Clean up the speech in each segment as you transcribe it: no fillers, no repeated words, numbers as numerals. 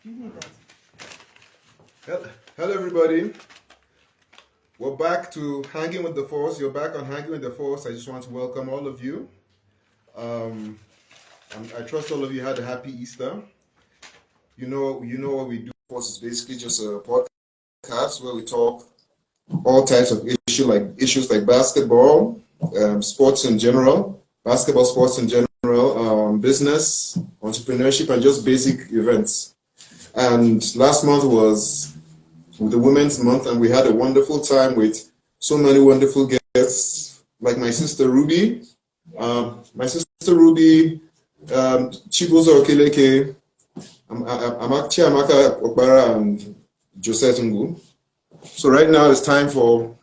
You need that. Hello, everybody. We're back to Hanging with the Force. You're back on Hanging with the Force. I just want to welcome all of you. I trust all of you had a happy Easter. You know what we do. Force is basically just a podcast where we talk all types of issues like basketball, sports in general, basketball sports in general, business, entrepreneurship, and just basic events. And last month was the Women's Month, and we had a wonderful time with so many wonderful guests, like my sister Ruby, Chibuzo Okeleke, Chiamaka Okbara, and Josette Ngu. So right now it's time for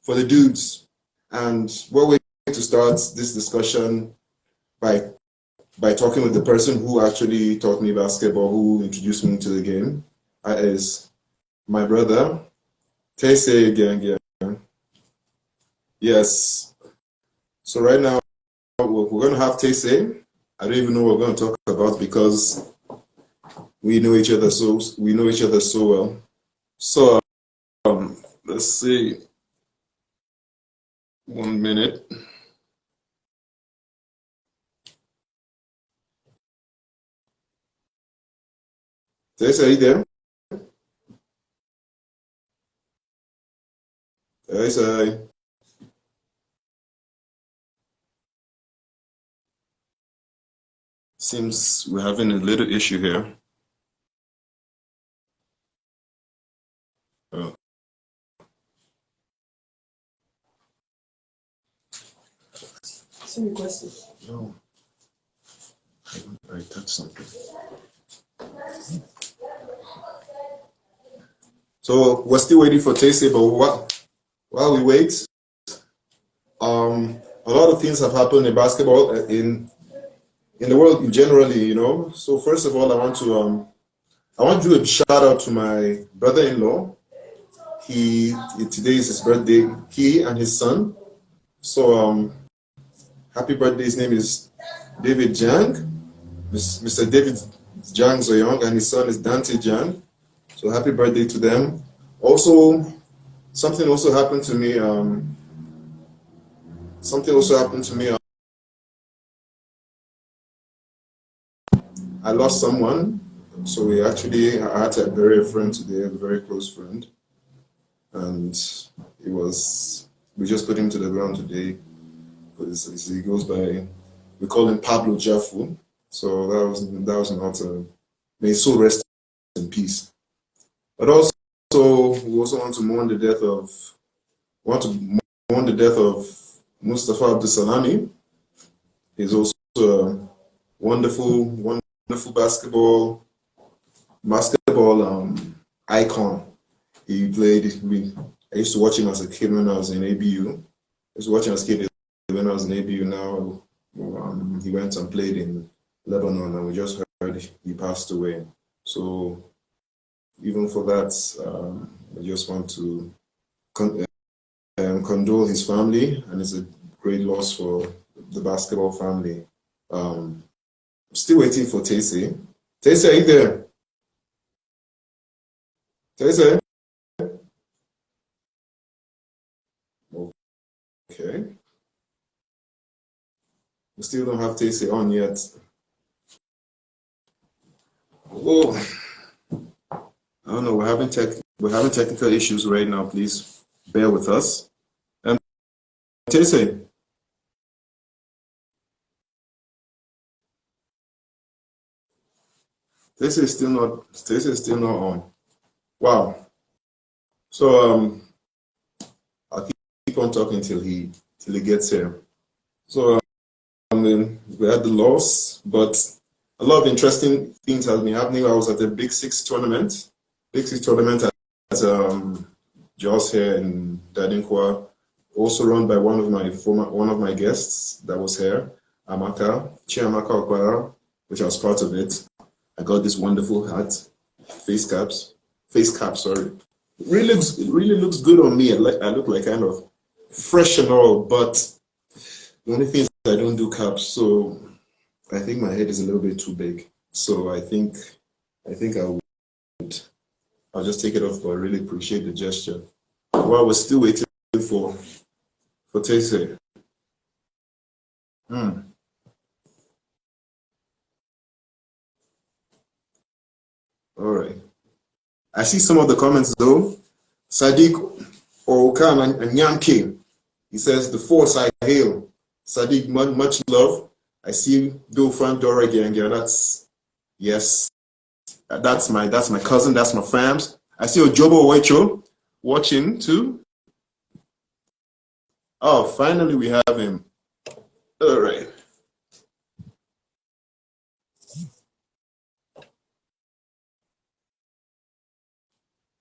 the dudes, and we're going to start this discussion by talking with the person who actually taught me basketball, who introduced me to the game. That is my brother, Terseer Gyanggyang. Yes. So right now we're going to have Terseer. I don't even know what we're going to talk about because we know each other so well. So let's see. 1 minute. Terseer, are you there? Terseer. Seems we're having a little issue here. Oh. some requests. No. I touched something. So we're still waiting for Terseer, but while we wait, a lot of things have happened in basketball in the world generally, you know. So first of all, I want to do a shout out to my brother-in-law. Today is his birthday. He and his son. So happy birthday! His name is David Jang, Mr. David Jang Zoyong, and his son is Dante Jang. So happy birthday to them. Also, something also happened to me. I lost someone. So I had to bury a friend today, a very close friend, and we just put him to the ground today. He goes by, we call him Pablo Jaffu. So that was not may his soul rest in peace. But also, we also want to mourn the death of Mustafa Abdusalami. He's also a wonderful basketball icon. I used to watch him as a kid when I was in ABU. I used to watch him as a kid when I was in ABU. Now he went and played in Lebanon, and we just heard he passed away. So even for that, I just want to condole his family, and it's a great loss for the basketball family. I'm still waiting for Terseer. Terseer, are you there? Terseer? Okay. We still don't have Terseer on yet. Oh, I don't know. We're having technical issues right now. Please bear with us. Terseer. Terseer is still not on. Wow. So I'll keep on talking till he gets here. So we had the loss, but a lot of interesting things have been happening. I was at the Big Six tournament at Jos here in Dadinkwa, also run by one of my guests that was here, Chiamaka Okbara, which I was part of it. I got this wonderful hat, face cap, sorry. It really looks good on me. I look like kind of fresh and all, but the only thing is I don't do caps, so I think my head is a little bit too big. So I think I think I'll just take it off, but I really appreciate the gesture. While we're still waiting for Terseer. All right. I see some of the comments though. Sadiq Okan and Nyanke. He says, the force I hail. Sadiq, much love. I see Bill Frank Dora Gyanggyang. Yes. That's my cousin, that's my fams. I see Ojobo Wecho watching too. Oh, finally we have him. All right.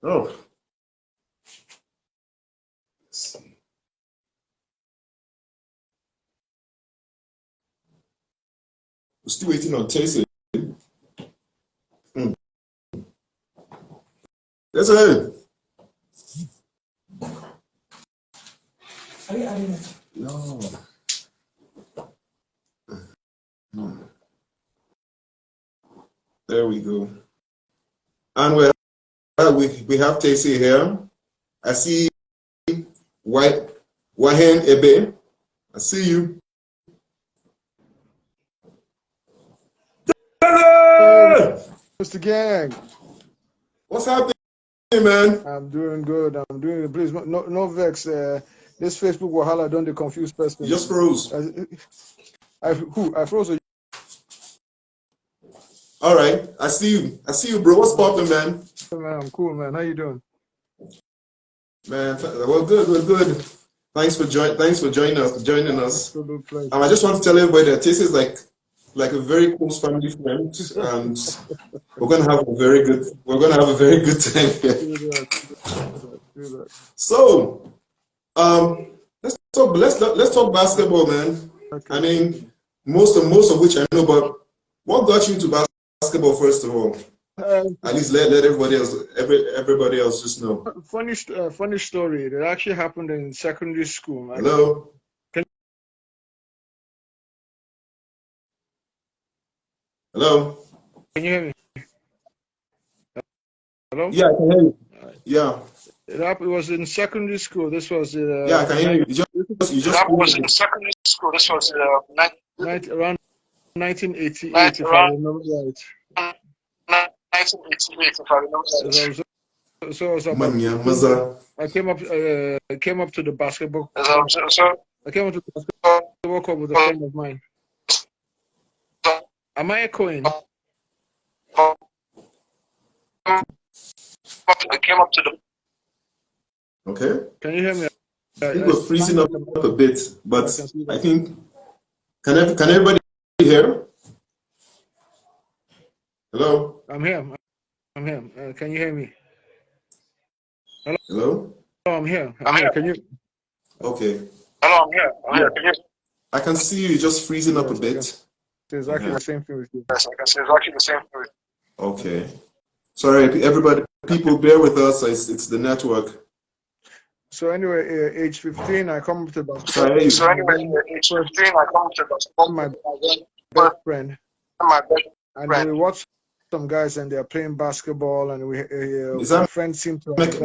Oh. Let's see. We're still waiting on Terseer. That's it. Are you adding it? No. There we go. And we have Terseer here. I see Wahen Ebe. I see you. Mr. Gang. What's happening, man? I'm doing good. I'm doing good. Please, no vex. This Facebook wahala don't confuse person. You just froze. I froze. All right. I see you, bro. What's poppin', man? Man, I'm cool, man. How you doing? Man, we're good. We're good. Thanks for joining us. I just want to tell everybody that Terseer is like a very close family friend, and we're gonna have a very good time here. So, let's talk basketball, man. Okay. I mean, most of which I know, but what got you into basketball first of all? At least let everybody else just know. Funny story. It actually happened in secondary school. Hello. Hello. Can you hear me? Hello. Yeah, I can hear you. Yeah. It was in secondary school. This was yeah, I can hear you. That was in secondary school. This was around 1988, if I remember right. 1988, if I remember right. So I was about, I came up to the basketball. I came up to the basketball court with a friend of mine. Am I echoing? I came up to the. Okay. Can you hear me? I think we're freezing up a bit, but I think can everybody hear? Hello. I'm here. Can you hear me? Hello. Hello. Oh, I'm here. Can you? Okay. Hello, I'm here. Can you? I can see you just freezing up a bit. It's exactly the same thing with you. Yes, I can see exactly the same thing. Okay. Sorry, everybody. People, bear with us. It's the network. So anyway, age 15, I come to basketball. So anyway, age 15, I come to basketball. My best friend. And we watch some guys and they're playing basketball, and my friend seemed to Mecca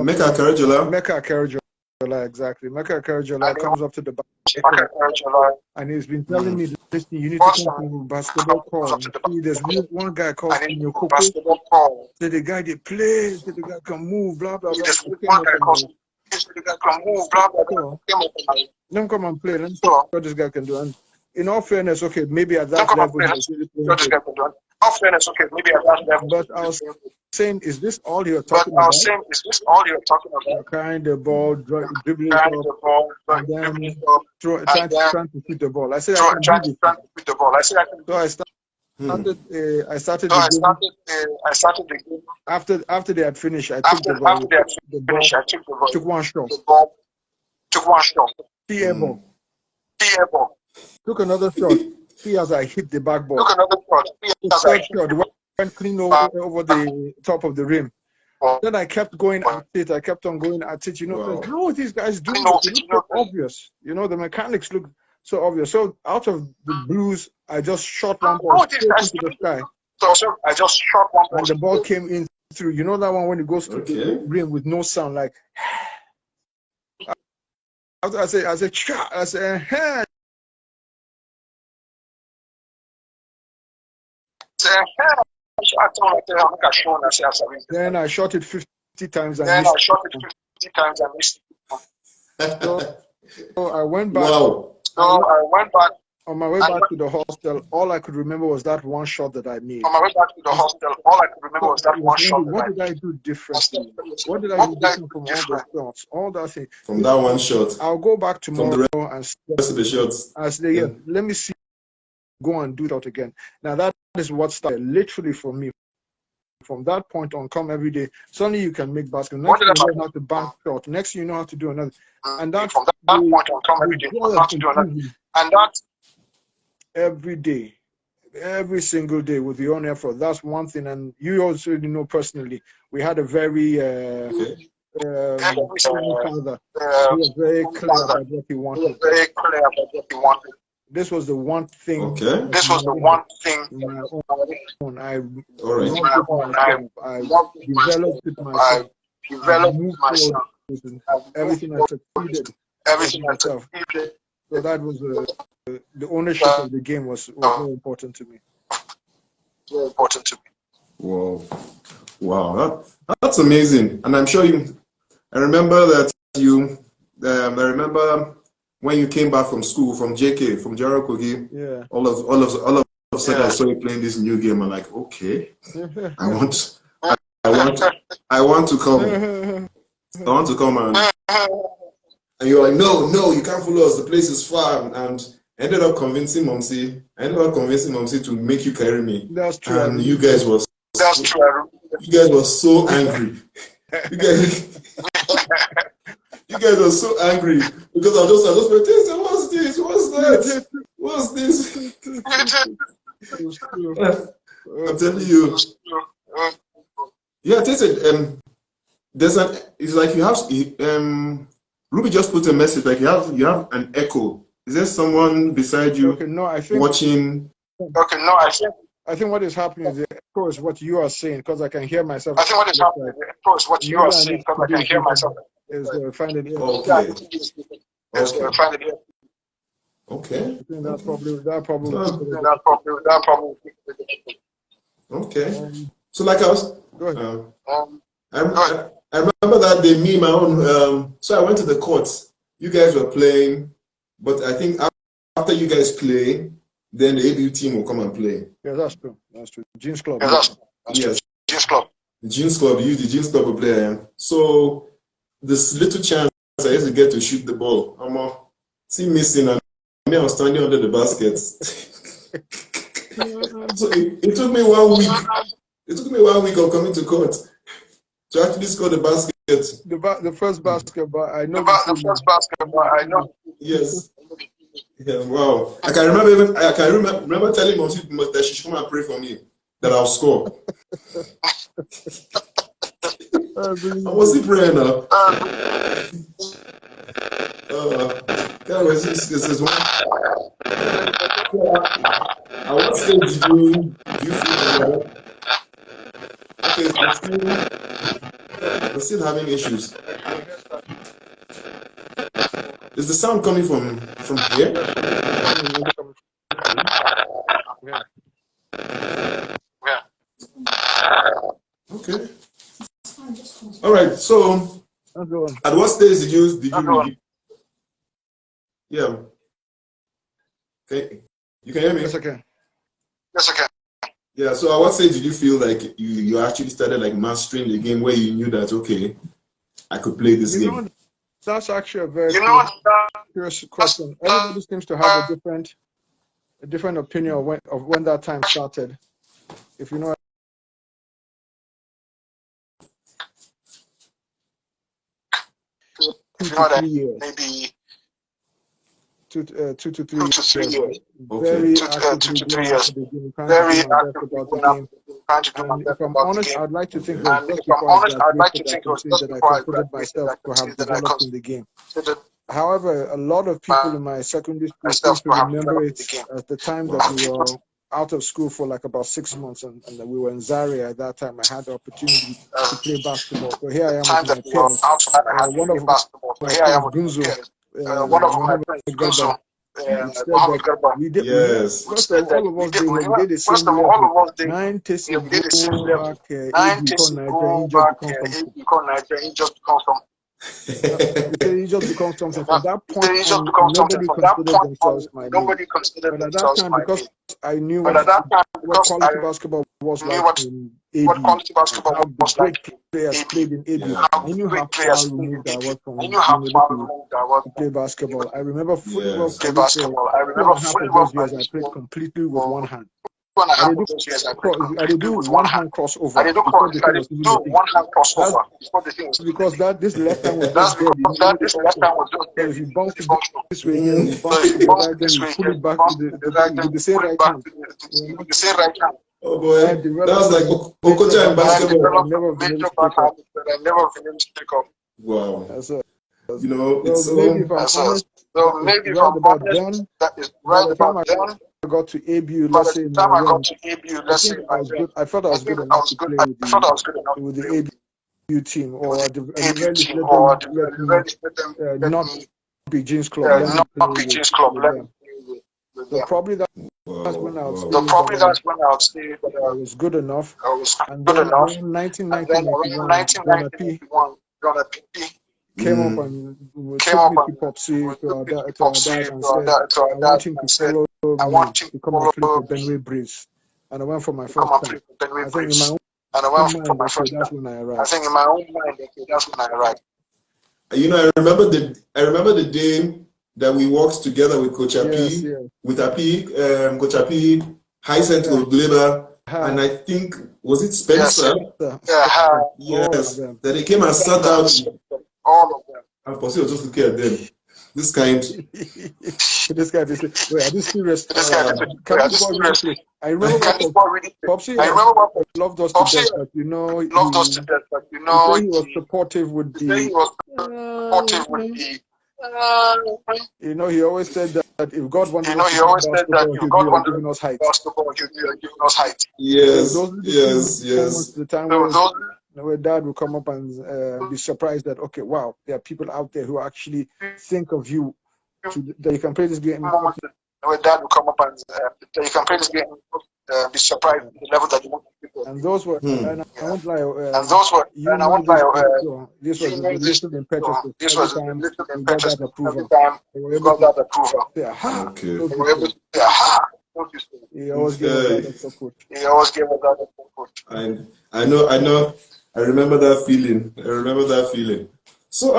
Karajola, exactly. Mecca Karajola comes up to the basketball, and he's been telling me, listen, you need to come to basketball call. See, there's one guy called Nyokoko. So the guy they play, so the guy can move, blah blah blah. Let him come and play. Let me see what this guy can do. And in all fairness, okay, maybe at that level, but I was saying, is this all you're talking about? Carrying the ball, dribbling the ball, and then trying to shoot the ball. I said I can do this. So I started the game. After they had finished, I took the ball. Took one shot. Ball. Took another shot. See, as I hit the backboard. The third shot went clean over the top of the rim. Then I kept going at it. I kept on going at it. You know, like, how are these guys doing it? It looks so obvious. You know, the mechanics look so obvious. So out of the blues, I just shot one ball straight into the sky. So I just shot one ball. And the ball came in through. You know that one when it goes through the rim with no sound, like. After I said, hey. Then I shot it 50 times and missed it. So I went back. Wow. On my way back to the hostel, all I could remember was that one shot that I made. On my way back to the hostel, all I could remember was that one shot. What did I do differently? What did I do different from all the shots? All that thing. From that one shot. I'll go back tomorrow and rest of the shots. I say, let me see. Go and do that again. Now that is what started literally for me. From that point on, come every day. Suddenly you can make baskets. Next you know how to bank shot. Next you know how to do another. And that's from that point on, come every day. How to do another. And that's every day, every single day with your own effort. That's one thing. And you also know personally, we had a very father. He was very clear about what he wanted. This was the one thing. Okay. This was the one thing. My own. I developed it myself. Everything I succeeded. Everything I succeeded. So that was the ownership of the game was very important to me. Very important to me. Wow, that's amazing. And I'm sure you. I remember that you. I remember when you came back from school, from JK, from Jarakogi. Yeah. All of a sudden, I saw you playing this new game. I'm like, okay, I want to come. I want to come and you're like, no, you can't follow us. The place is far. And I ended up convincing Momsi to make you carry me. That's true. And you guys was so angry. You guys were so angry because I just went, what's this? What's that? What's this? I'm telling you. Yeah, it's like you have Ruby just put a message like you have an echo. Is there someone beside you watching? Okay, no, I think what is happening is the echo is what you are saying because I can hear myself. I think what is happening is the echo is what you are saying because I can hear myself. Is find it here. Okay. Okay. I think that probably. Okay. So like I was. Go ahead. I remember that day, me, my own. So I went to the courts. You guys were playing, but I think after you guys play, then the ABU team will come and play. Yeah, that's true. That's true. Jeans Club. Yes. Jeans Club. The Jeans Club. The Jeans Club will play. So this little chance I used to get to shoot the ball. I'm see missing, and I was standing under the basket. So it took me 1 week. It took me 1 week of coming to court to actually score the basket. The first basketball, I know. The first basketball, I know. Yes. Yeah, wow. I can remember telling Mom that she should come and pray for me that I'll score. I was praying now. This is one. At what stage do you feel that? Okay, we're still having issues. Is the sound coming from here? Yeah. Okay. All right. So, at what stage did you yeah. Okay. You can hear me? Yes, I can. Yeah. So, at what stage did you feel like you actually started like mastering the game where you knew that okay, I could play this game? That's actually a very curious question. Everybody seems to have a different opinion of when that time started. If you know. Maybe 2 to 3 years. Okay. 2 to 3 years. Very active about the game. And if I'm honest, I'd like to think it was just before I considered myself to have developed in the game. However, a lot of people in my secondary school seem to remember it as the time that we were out of school for like about 6 months, and we were in Zaria at that time. I had the opportunity to play basketball. So here I am with my peers. One of my friends, Gunzo, Mohammed Garba, we did. Yes. First of all of us, we did the same level. 9 days ago back, AB called Naija, he just become something. He just becomes something. From that point on, nobody considered themselves my name. But at that time, because I knew what quality basketball was like in AB, how the great players played in AB, I knew how far removed I was from being able to play basketball. I remember fully well for 2.5 of those years, I played completely with one hand. I did do one hand crossover before the thing was even a thing. Because this left hand was just dead. So if you bounce it this way, again, you bounce it to the right, then you pull it back with the same right hand. Oh boy, that was like Okocha in basketball. I've never been able to pick up. Wow. It's so maybe if I'm honest, right about then, by the time I got to ABU, let's say, I felt I was good enough to play with the ABU team, or at the very least let me not be Jeans Club. So probably that's when I was good enough. And then around 1991, Ghana P came up and took me to Popsy, to our dad, and said, I want him to follow me to come and play for Benway Breeze. And I went for my first time. I think in my own mind, that's when I arrived. I remember the day that we worked together with Coach Api, with Api, Coach Api, High Central Gleba, and I think, was it Spencer? Yes, that they came and sat down. All of them. And Popsy was just looking at them. This guy, wait, are you serious? I remember Popsy loved us to death, but he was supportive with the. He always said that if God wanted us to play basketball, he would have given us height. Yes, The time where Dad would come up and be surprised that, okay, wow, there are people out there who actually think of you that you can play this game. Where Dad would come up and you can play this game, be surprised at the level that you want people. And those were, and I won't lie, this was a little impetus. This was a little impetus. Every time we got that approval. He always gave us that support. I remember that feeling. So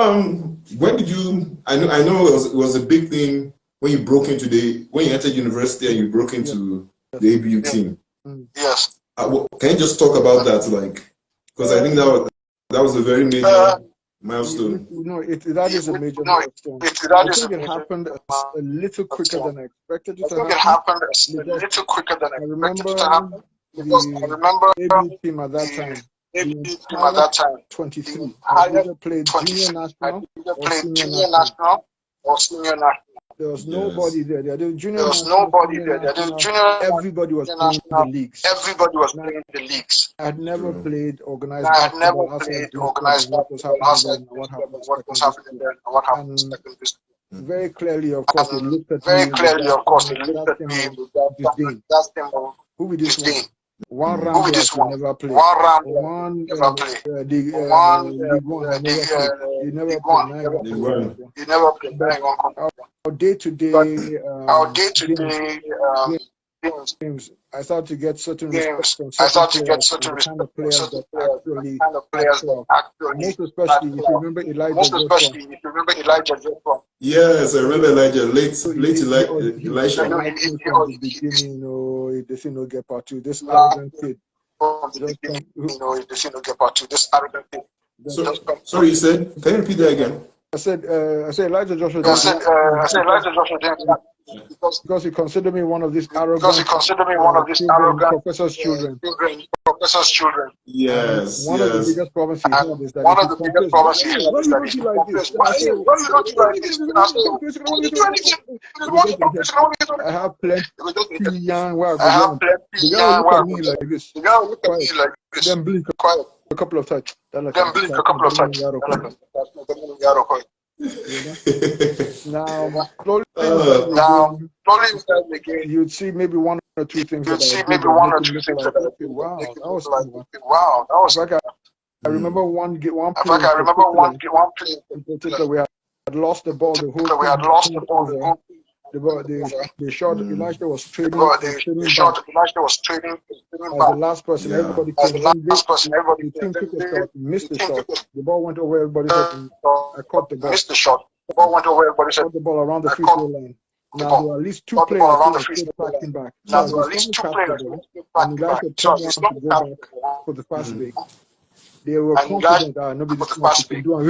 when did you? I know it was a big thing when you broke into when you entered university and you broke into the ABU team. Yes. Can you just talk about that, because I think that was a very major milestone. That is a major milestone. I think it happened a little quicker than I expected it to happen. I remember the ABU team at that time. 23. I either played junior national or senior national. There was nobody there. Everybody was playing the leagues. I had never played organized basketball outside what happened then. And very clearly, of course, they looked at me with disdain. Who will this one? One round you never played. One League One you never played. Our day-to-day games, I started to get certain respect from certain players, the kind of players that actually most especially if you remember Elijah Joshua. Yes, I remember Elijah, late Elisha. From the beginning, they say no get part two. This arrogant kid. Sorry, you said? Can you repeat that again? I said Elijah Joshua. because he considered me one of these arrogant, professor's children. Yes. One of the biggest problems he had is that Why you don't do like this? I have plenty young I have plenty the guy will look at me like this. Then blink a couple of times. Now, slowly you'd see maybe one or two things. Wow, that was like I remember one play. We had lost the ball the whole time. The shot Elijah was trading. Elijah was trading as the last person. Everybody came. The team took a shot, missed the shot. The ball went over everybody's head. I caught the ball. Missed the shot. The ball went over everybody's head. Caught the ball around the free throw line. Now there were at least two players who were tracking back. And Elijah turned around to go back for the fast break. They were confident that nobody's can do it.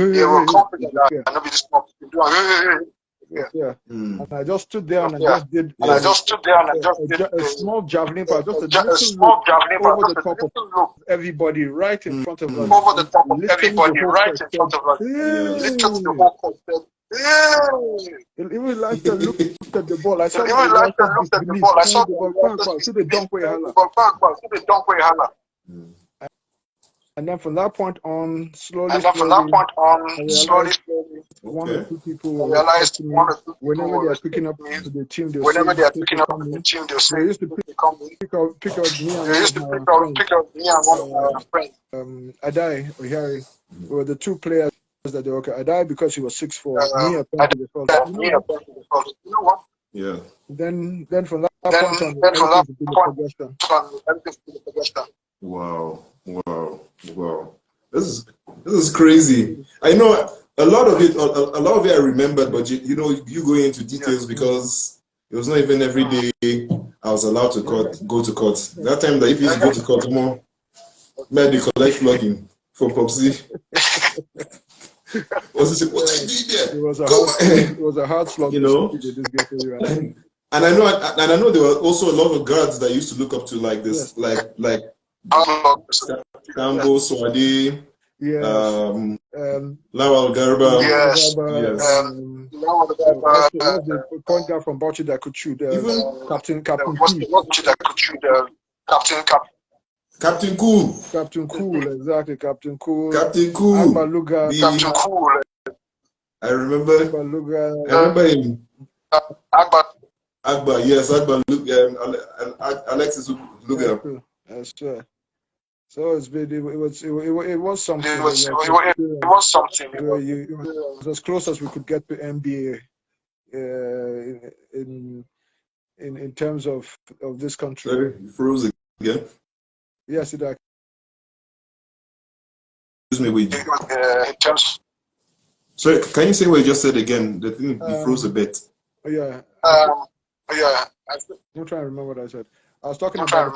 Yeah. And I just stood there and I just did a small javelin, but just a small javelin over the top of everybody right in front of us. Over the top of everybody right in front of us. Literally the whole concept. Even Elijah looked at the ball. I saw Elijah looked at the ball. I saw the ball. See the dunk where And then from that point on, slowly, one or two people realized whenever they are picking up the team, they'll say, they used to pick up me and one of my friends. Adai or Harry were the two players that they were okay. Adai because he was 6'4". Me apparently they felt. You know what? Yeah. Then from that point on, everything's been a progression. Wow. This is crazy. I know a lot of it I remembered, but you know, you go into details because it was not even every day I was allowed to go to court. That time that if you used to go to court more, maybe collect flogging for Popsy. It was a hard slog, you know. And I know there were also a lot of guards that used to look up to like this, like Sambo, Swadi, Lawal Garba, the point guard from Bauchi that could shoot, Captain Cool, exactly, Captain Cool. Agbaluga. Captain Cool. I remember him. Agba, yes, Alexis Luga. That's true. So it was something. It was something. It was as close as we could get to NBA in terms of this country. Sorry, you froze again. Yes, it did. Excuse me, in terms. Sorry, can you say what you just said again? The thing you froze a bit. Yeah. I'm trying to remember what I said. I was talking about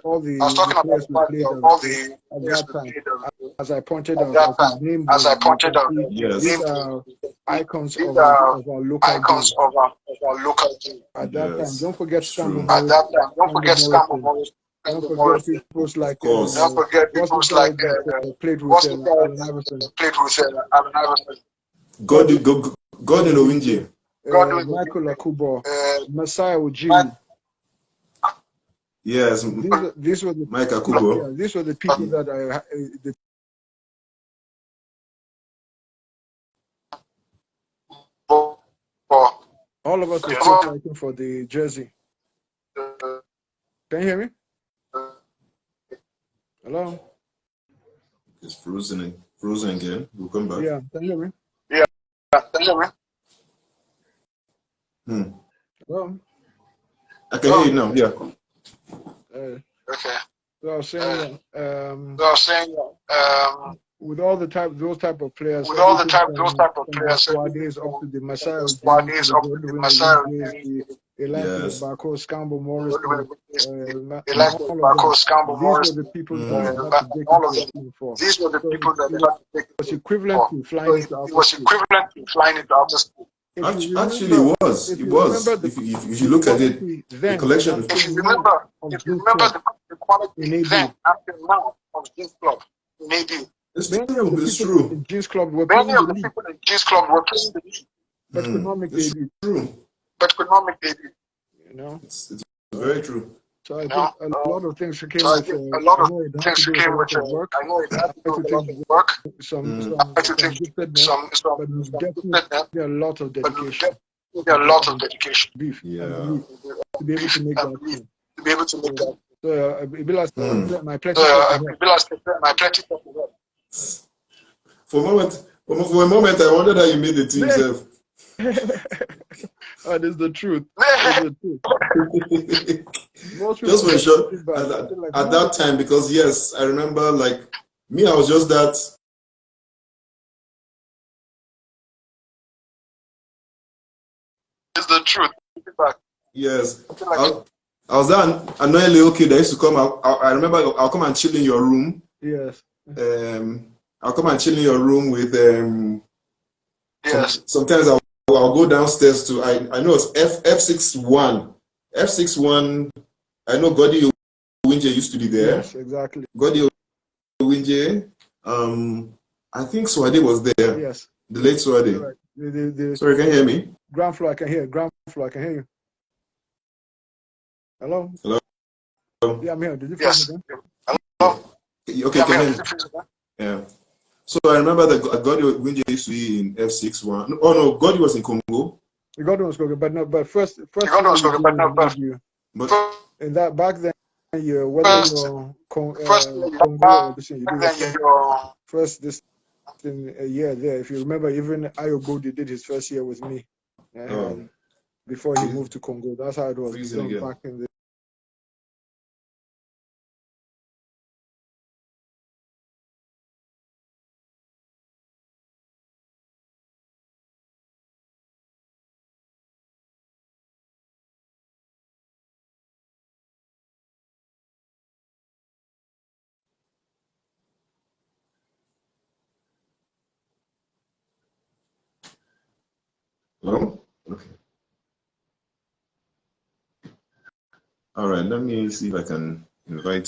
all the players we played at that time. As I pointed out, yes. These are icons of our local game. At that time, don't forget Scambo. Don't forget people's like played with Allen Iverson. Gordon Owinje. Michael Akubo. Messiah Ujiri. Yes, these were the Mike Akubo. Yeah, these were the people that all of us were still fighting for the jersey. Can you hear me? Hello? It's frozen again. We'll come back. Yeah, can you hear me? Yeah, can you hear me? Hello? I can hear you now, yeah. Okay. So I was saying with all those type of players, Swades up to the Messiah, yes. Bako, Scambo, Morris, these were the people that all of them. These were the people that it was equivalent to flying into outer space. It was equivalent to flying into outer space. Actually, it was. It was. If you look at it, the collection. If you remember the quality then after now of this club in ABU. It's true. It's true. In Jeans Club were Many playing of the the league, people in Jeans Club were playing the league, but could not make It's debut. true. but could not make debut. You know, It's very true. so I think a lot of things came So I with. think a lot I of know it had things to do with a came with lot of work. I know it had to I do had with to a lot think of work, some giftedness, some but gifted definitely a lot of but dedication. a lot of dedication. Beef Yeah. and belief to be able to make that thing. To be able to make that. So it be like my plenty. My plenty of work. For a moment, I wondered how you made the team, Seth. That is the truth. That's the truth. Just for sure, at that time, because yes, I remember like me, I was just that. It's the truth. Yes, I was that annoying little kid that used to come out. I remember I'll come and chill in your room. Yes. I'll come and chill in your room with Yes. Sometimes I'll go downstairs to I know it's F61. F61. I know Godi Owinje used to be there. Yes, exactly. Godi Owinje. I think Swade was there. Yes. The late Swade. Right. Sorry, can you hear me? Ground floor, I can hear. Ground floor, I can hear you. Hello? Hello? Yeah, I'm here. Did you Yes. again? Hello? Okay, can you hear me? Yeah. So I remember that Godi Owinje used to be in F61. Oh no, Godi was in Congo. Godi was Congo, but first Godi was Congo, but no, but in that back then, whether you're Congo or this thing, you did first this in a year there. If you remember, even Ayogodi did his first year with me before he moved to Congo. That's how it was back in the. Hello? Okay. All right, let me see if I can invite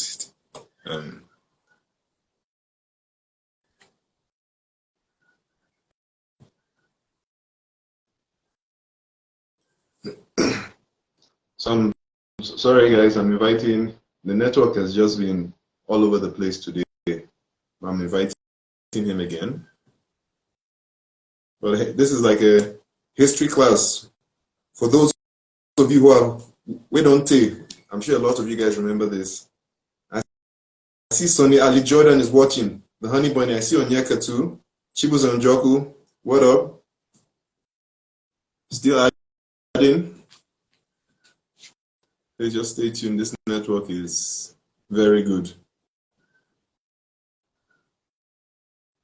sorry guys, I'm inviting. The network has just been all over the place today. I'm inviting him again. Well, this is like a history class for those of you we don't take. I'm sure a lot of you guys remember this. I see Sonny Ali Jordan is watching. The Honey Bunny. I see Onyeka too. Chibuzo Njoku. What up? Still adding. Please just stay tuned. This network is very good.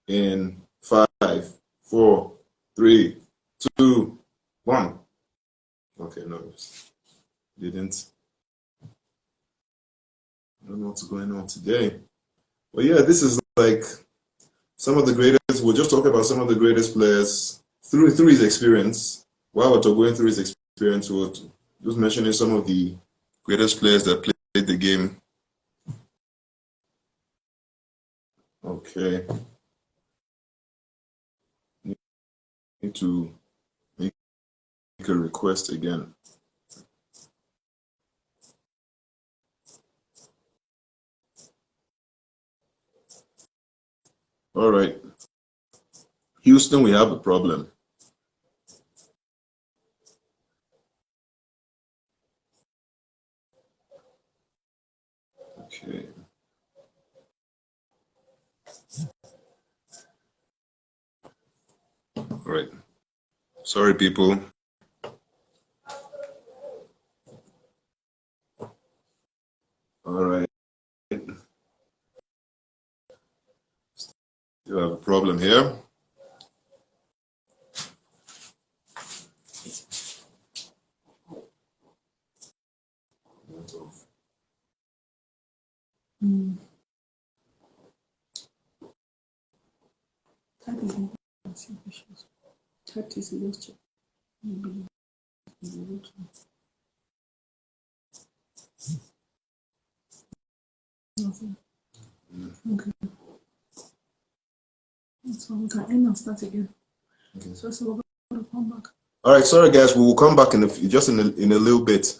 In 5, 4, 3, 2, 1. Okay, no, didn't. I don't know what's going on today. But yeah, this is like some of the greatest. We'll just talk about some of the greatest players through his experience. While we're going through his experience, we'll just mentioning some of the greatest players that played the game. Okay. Need to make a request again. All right. Houston, we have a problem. Okay. All right. Sorry, people. All right. You have a problem here. Type is not issues. Type is just Nothing. Okay. So we can end and start again. Okay. So we're going to come back. All right, sorry guys, we will come back in a little bit.